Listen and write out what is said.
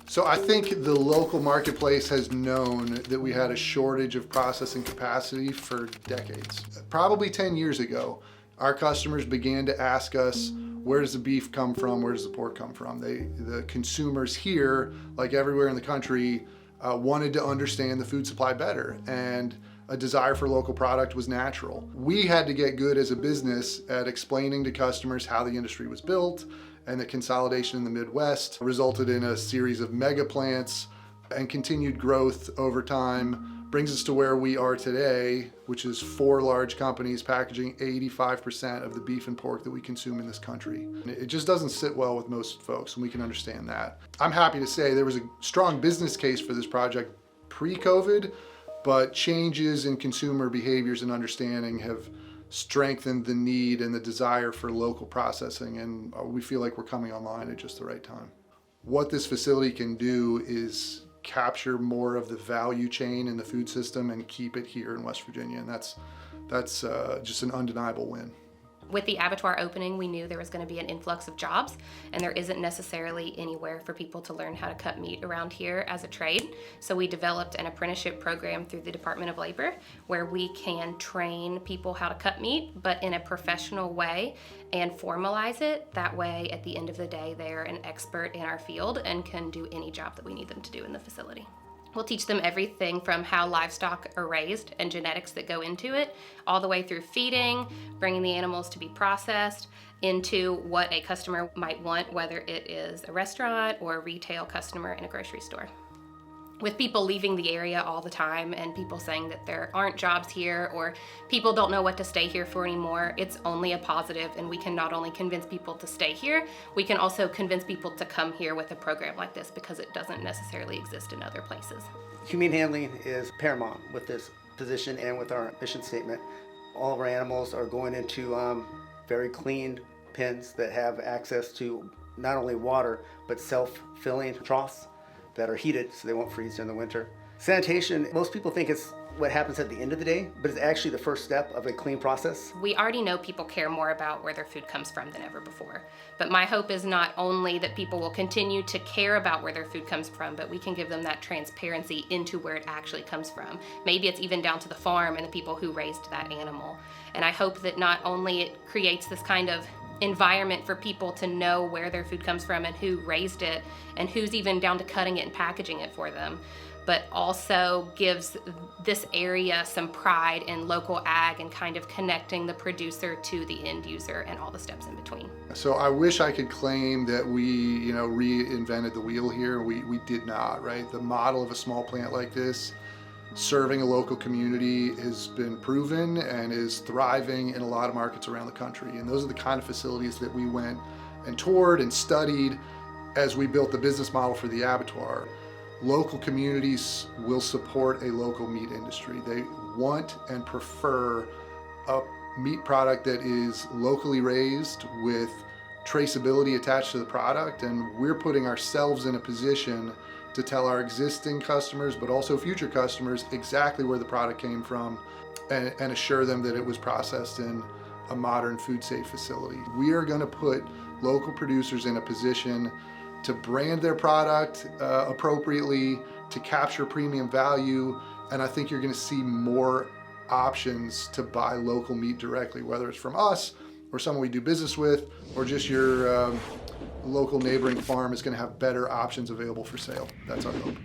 So I think the local marketplace has known that we had a shortage of processing capacity for decades. Probably 10 years ago, our customers began to ask us, where does the beef come from? Where does the pork come from? The consumers here, like everywhere in the country, wanted to understand the food supply better, and a desire for local product was natural. We had to get good as a business at explaining to customers how the industry was built, and the consolidation in the Midwest resulted in a series of mega plants, and continued growth over time brings us to where we are today, which is 4 large companies packaging 85% of the beef and pork that we consume in this country. It just doesn't sit well with most folks, and we can understand that. I'm happy to say there was a strong business case for this project pre-COVID, but changes in consumer behaviors and understanding have strengthened the need and the desire for local processing, and we feel like we're coming online at just the right time. What this facility can do is capture more of the value chain in the food system and keep it here in West Virginia, and that's just an undeniable win. With the abattoir opening, we knew there was going to be an influx of jobs, and there isn't necessarily anywhere for people to learn how to cut meat around here as a trade. So we developed an apprenticeship program through the Department of Labor where we can train people how to cut meat, but in a professional way, and formalize it. That way, at the end of the day, they're an expert in our field and can do any job that we need them to do in the facility. We'll teach them everything from how livestock are raised and genetics that go into it, all the way through feeding, bringing the animals to be processed, into what a customer might want, whether it is a restaurant or a retail customer in a grocery store. With people leaving the area all the time and people saying that there aren't jobs here or people don't know what to stay here for anymore, it's only a positive, and we can not only convince people to stay here, we can also convince people to come here with a program like this because it doesn't necessarily exist in other places. Humane handling is paramount with this position and with our mission statement. All of our animals are going into very clean pens that have access to not only water but self-filling troughs that are heated so they won't freeze during the winter. Sanitation, most people think it's what happens at the end of the day, but it's actually the first step of a clean process. We already know people care more about where their food comes from than ever before. But my hope is not only that people will continue to care about where their food comes from, but we can give them that transparency into where it actually comes from. Maybe it's even down to the farm and the people who raised that animal. And I hope that not only it creates this kind of environment for people to know where their food comes from and who raised it and who's even down to cutting it and packaging it for them, but also gives this area some pride in local ag and kind of connecting the producer to the end user and all the steps in between. So I wish I could claim that we, reinvented the wheel here. We did not, right? The model of a small plant like this, serving a local community, has been proven and is thriving in a lot of markets around the country. And those are the kind of facilities that we went and toured and studied as we built the business model for the abattoir. Local communities will support a local meat industry. They want and prefer a meat product that is locally raised with traceability attached to the product, and we're putting ourselves in a position to tell our existing customers, but also future customers, exactly where the product came from and assure them that it was processed in a modern food safe facility. We are going to put local producers in a position to brand their product appropriately, to capture premium value, and I think you're going to see more options to buy local meat directly, whether it's from us or someone we do business with, or just your local neighboring farm is going to have better options available for sale. That's our hope.